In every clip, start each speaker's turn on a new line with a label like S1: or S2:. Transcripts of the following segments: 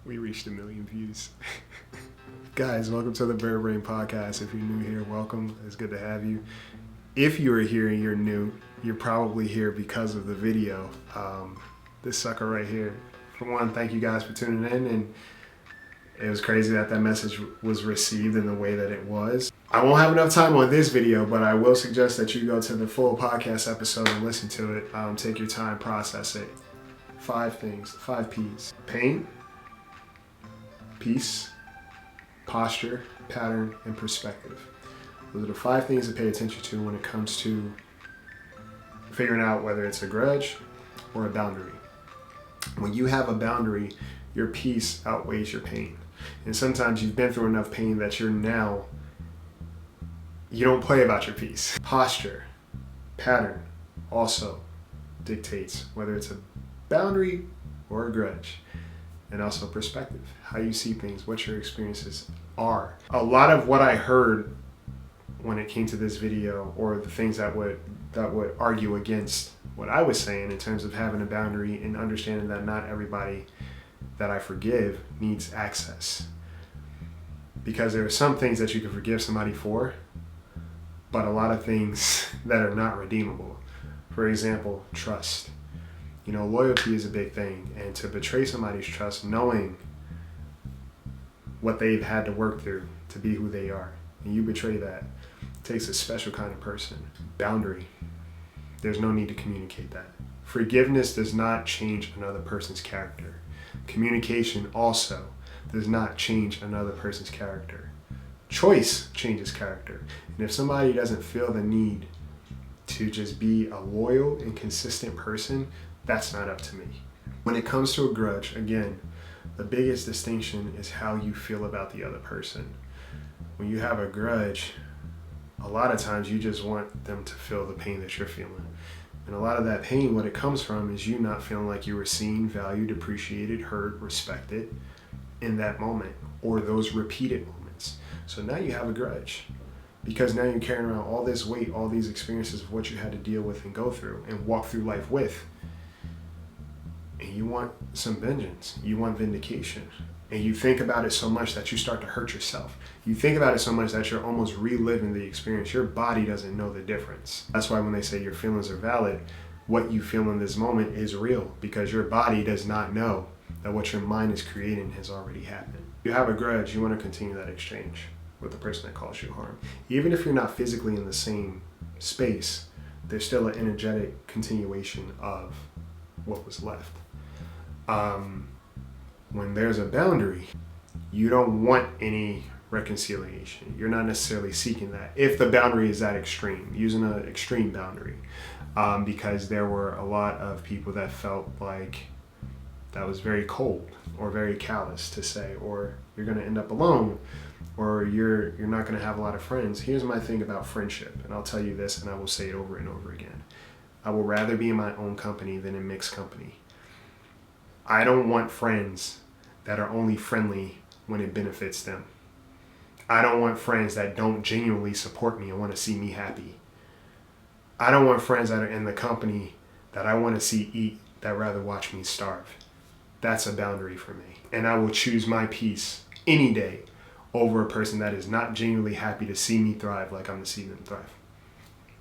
S1: We reached 1 million views. Guys, welcome to the Bird Brain Podcast. If you're new here, welcome. It's good to have you. If you are here and you're new, you're probably here because of the video. This sucker right here. For one, thank you guys for tuning in. And it was crazy that message was received in the way that it was. I won't have enough time on this video, but I will suggest that you go to the full podcast episode and listen to it. Take your time, process it. 5 things, 5 P's. Pain, peace, posture, pattern, and perspective. Those are the 5 things to pay attention to when it comes to figuring out whether it's a grudge or a boundary. When you have a boundary, your peace outweighs your pain. And sometimes you've been through enough pain that you don't play about your peace. Posture, pattern also dictates whether it's a boundary or a grudge. And also perspective, how you see things, what your experiences are. A lot of what I heard when it came to this video, or the things that would argue against what I was saying in terms of having a boundary and understanding that not everybody that I forgive needs access. Because there are some things that you can forgive somebody for, but a lot of things that are not redeemable. For example, trust. Loyalty is a big thing, and to betray somebody's trust, knowing what they've had to work through to be who they are, and you betray that, takes a special kind of person. Boundary. There's no need to communicate that. Forgiveness does not change another person's character. Communication also does not change another person's character. Choice changes character. And if somebody doesn't feel the need to just be a loyal and consistent person, that's not up to me. When it comes to a grudge, again, the biggest distinction is how you feel about the other person. When you have a grudge, a lot of times you just want them to feel the pain that you're feeling. And a lot of that pain, what it comes from, is you not feeling like you were seen, valued, appreciated, heard, respected in that moment, or those repeated moments. So now you have a grudge, because now you're carrying around all this weight, all these experiences of what you had to deal with and go through and walk through life with. And you want some vengeance, you want vindication. And you think about it so much that you start to hurt yourself. You think about it so much that you're almost reliving the experience. Your body doesn't know the difference. That's why when they say your feelings are valid, what you feel in this moment is real, because your body does not know that what your mind is creating has already happened. You have a grudge, you want to continue that exchange with the person that caused you harm. Even if you're not physically in the same space, there's still an energetic continuation of what was left. When there's a boundary, you don't want any reconciliation. You're not necessarily seeking that. If the boundary is that extreme, using an extreme boundary, because there were a lot of people that felt like that was very cold or very callous to say, or you're going to end up alone, or you're not going to have a lot of friends. Here's my thing about friendship, and I'll tell you this, and I will say it over and over again. I will rather be in my own company than in mixed company. I don't want friends that are only friendly when it benefits them. I don't want friends that don't genuinely support me and want to see me happy. I don't want friends that are in the company that I want to see eat that rather watch me starve. That's a boundary for me. And I will choose my peace any day over a person that is not genuinely happy to see me thrive like I'm going to see them thrive.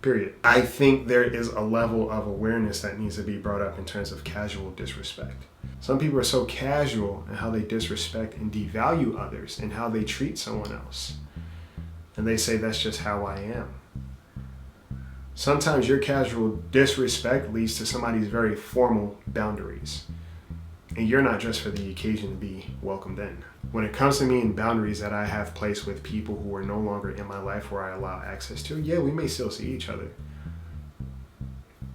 S1: Period. I think there is a level of awareness that needs to be brought up in terms of casual disrespect. Some people are so casual in how they disrespect and devalue others and how they treat someone else. And they say, that's just how I am. Sometimes your casual disrespect leads to somebody's very formal boundaries. And you're not just for the occasion to be welcomed in. When it comes to me and boundaries that I have placed with people who are no longer in my life where I allow access to, yeah, we may still see each other.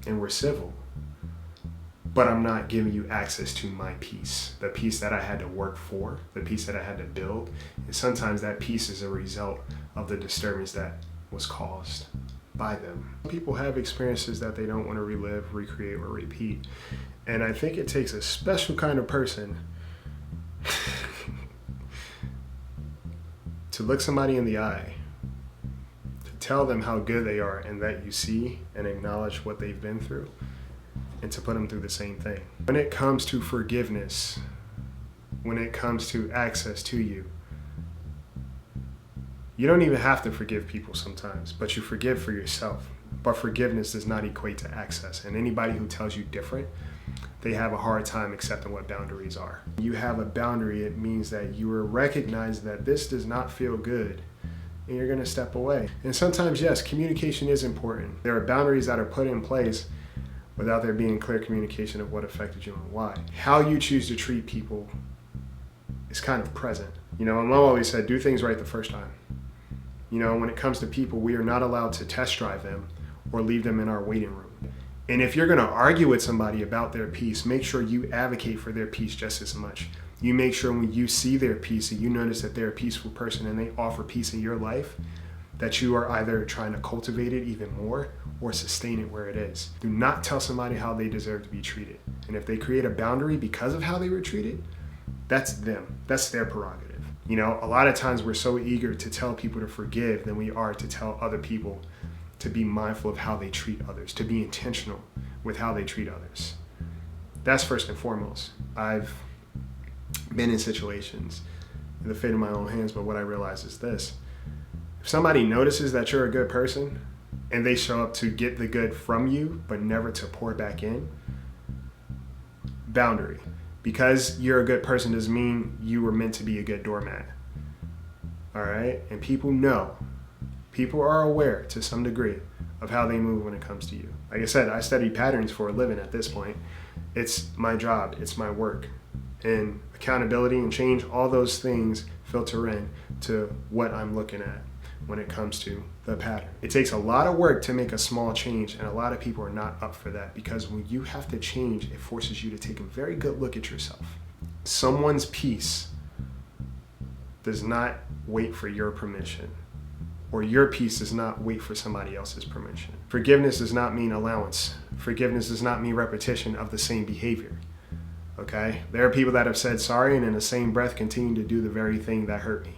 S1: And we're civil. But I'm not giving you access to my peace, the peace that I had to work for, the peace that I had to build. And sometimes that peace is a result of the disturbance that was caused by them. People have experiences that they don't want to relive, recreate, or repeat. And I think it takes a special kind of person to look somebody in the eye, to tell them how good they are and that you see and acknowledge what they've been through, and to put them through the same thing. When it comes to forgiveness, when it comes to access to you. You don't even have to forgive people sometimes, but you forgive for yourself. But forgiveness does not equate to access. And anybody who tells you different, they have a hard time accepting what boundaries are. You have a boundary, it means that you are recognizing that this does not feel good, and you're going to step away. And sometimes, yes, communication is important. There are boundaries that are put in place without there being clear communication of what affected you and why. How you choose to treat people is kind of present. You know, my mom always said, do things right the first time. You know, when it comes to people, we are not allowed to test drive them or leave them in our waiting room. And if you're going to argue with somebody about their peace, make sure you advocate for their peace just as much. You make sure when you see their peace and you notice that they're a peaceful person and they offer peace in your life, that you are either trying to cultivate it even more or sustain it where it is. Do not tell somebody how they deserve to be treated. And if they create a boundary because of how they were treated, that's them. That's their prerogative. You know, a lot of times we're so eager to tell people to forgive than we are to tell other people to be mindful of how they treat others, to be intentional with how they treat others. That's first and foremost. I've been in situations, in the fate of my own hands, but what I realize is this. If somebody notices that you're a good person and they show up to get the good from you, but never to pour back in, boundary. Because you're a good person doesn't mean you were meant to be a good doormat. All right? And people know. People are aware to some degree of how they move when it comes to you. Like I said, I study patterns for a living at this point. It's my job. It's my work. And accountability and change, all those things filter in to what I'm looking at when it comes to the pattern. It takes a lot of work to make a small change, and a lot of people are not up for that, because when you have to change, it forces you to take a very good look at yourself. Someone's peace does not wait for your permission, or your peace does not wait for somebody else's permission. Forgiveness does not mean allowance. Forgiveness does not mean repetition of the same behavior. Okay? There are people that have said sorry and in the same breath continue to do the very thing that hurt me.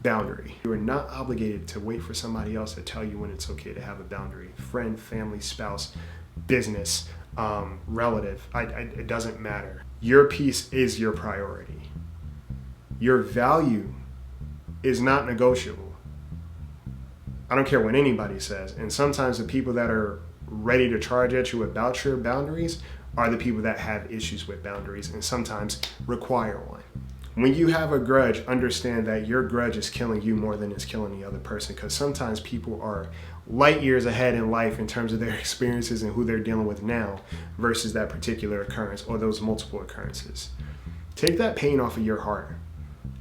S1: Boundary. You are not obligated to wait for somebody else to tell you when it's okay to have a boundary. Friend, family, spouse, business, relative. It doesn't matter. Your peace is your priority. Your value is not negotiable. I don't care what anybody says. And sometimes the people that are ready to charge at you about your boundaries are the people that have issues with boundaries and sometimes require one. When you have a grudge, understand that your grudge is killing you more than it's killing the other person, because sometimes people are light years ahead in life in terms of their experiences and who they're dealing with now versus that particular occurrence or those multiple occurrences. Take that pain off of your heart.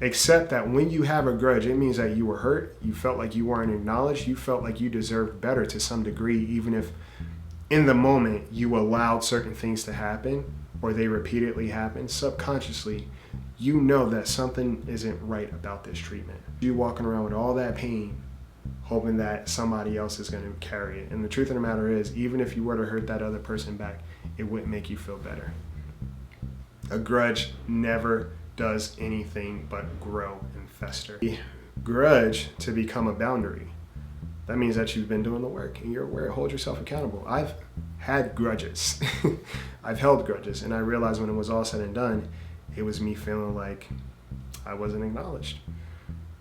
S1: Accept that when you have a grudge, it means that you were hurt, you felt like you weren't acknowledged, you felt like you deserved better to some degree, even if in the moment you allowed certain things to happen or they repeatedly happen. Subconsciously, you know that something isn't right about this treatment. You're walking around with all that pain, hoping that somebody else is going to carry it. And the truth of the matter is, even if you were to hurt that other person back, it wouldn't make you feel better. A grudge never does anything but grow and fester. A grudge to become a boundary, that means that you've been doing the work and you're aware. Hold yourself accountable. I've had grudges. I've held grudges, and I realized when it was all said and done, it was me feeling like I wasn't acknowledged,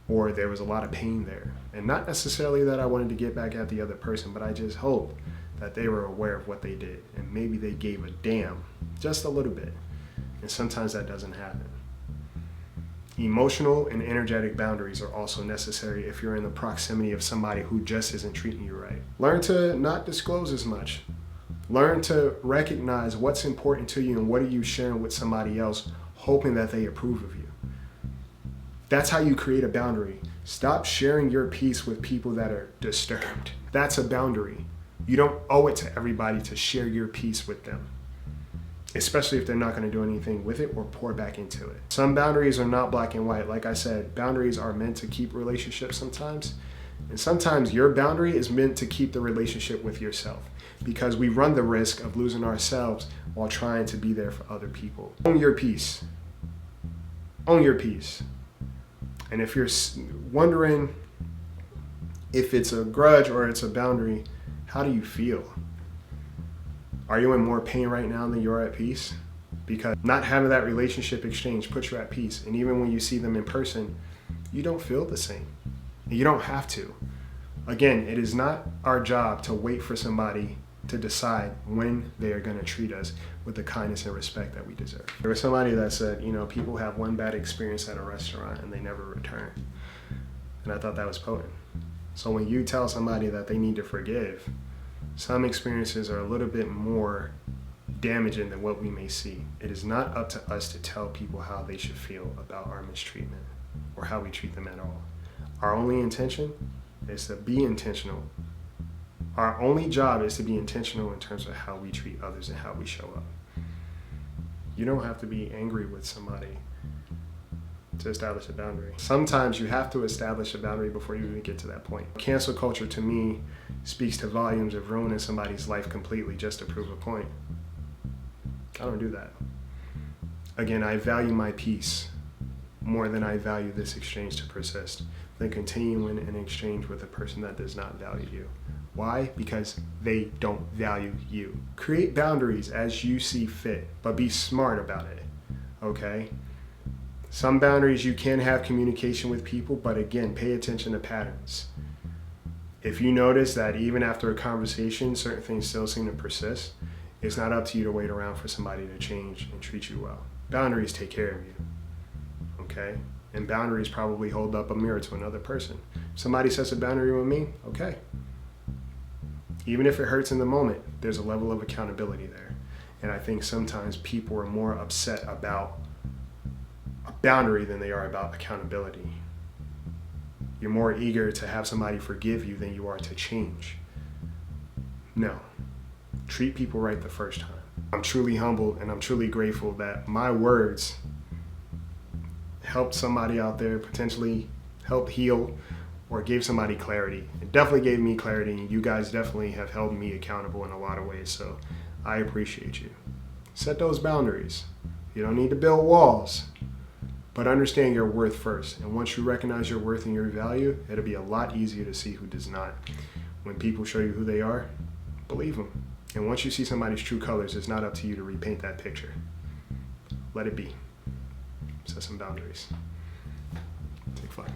S1: or there was a lot of pain there. And not necessarily that I wanted to get back at the other person, but I just hoped that they were aware of what they did, and maybe they gave a damn just a little bit. And sometimes that doesn't happen. Emotional and energetic boundaries are also necessary if you're in the proximity of somebody who just isn't treating you right. Learn to not disclose as much. Learn to recognize what's important to you and what are you sharing with somebody else, hoping that they approve of you. That's how you create a boundary. Stop sharing your peace with people that are disturbed. That's a boundary. You don't owe it to everybody to share your peace with them, especially if they're not going to do anything with it or pour back into it. Some boundaries are not black and white. Like I said, boundaries are meant to keep relationships sometimes. And sometimes your boundary is meant to keep the relationship with yourself, because we run the risk of losing ourselves while trying to be there for other people. Own your peace. Own your peace. And if you're wondering if it's a grudge or it's a boundary, how do you feel? Are you in more pain right now than you are at peace? because not having that relationship exchange puts you at peace. And even when you see them in person, you don't feel the same. You don't have to. Again, it is not our job to wait for somebody to decide when they are going to treat us with the kindness and respect that we deserve. There was somebody that said, people have one bad experience at a restaurant and they never return. And I thought that was potent. So when you tell somebody that they need to forgive, some experiences are a little bit more damaging than what we may see. It is not up to us to tell people how they should feel about our mistreatment or how we treat them at all. Our only intention is to be intentional. Our only job is to be intentional in terms of how we treat others and how we show up. You don't have to be angry with somebody to establish a boundary. Sometimes you have to establish a boundary before you even get to that point. Cancel culture to me speaks to volumes of ruining somebody's life completely just to prove a point. I don't do that. Again, I value my peace more than I value this exchange to persist than continuing an exchange with a person that does not value you. Why? Because they don't value you. Create boundaries as you see fit, but be smart about it, okay? Some boundaries you can have communication with people, but again, pay attention to patterns. If you notice that even after a conversation, certain things still seem to persist, it's not up to you to wait around for somebody to change and treat you well. Boundaries take care of you, okay? And boundaries probably hold up a mirror to another person. If somebody sets a boundary with me, okay. Even if it hurts in the moment, there's a level of accountability there. And I think sometimes people are more upset about a boundary than they are about accountability. You're more eager to have somebody forgive you than you are to change. No. Treat people right the first time. I'm truly humbled and I'm truly grateful that my words helped somebody out there, potentially help heal or gave somebody clarity. It definitely gave me clarity, and you guys definitely have held me accountable in a lot of ways, so I appreciate you. Set those boundaries. You don't need to build walls, but understand your worth first. And once you recognize your worth and your value, it'll be a lot easier to see who does not. When people show you who they are, believe them. And once you see somebody's true colors, it's not up to you to repaint that picture. Let it be. Set some boundaries. Take flight.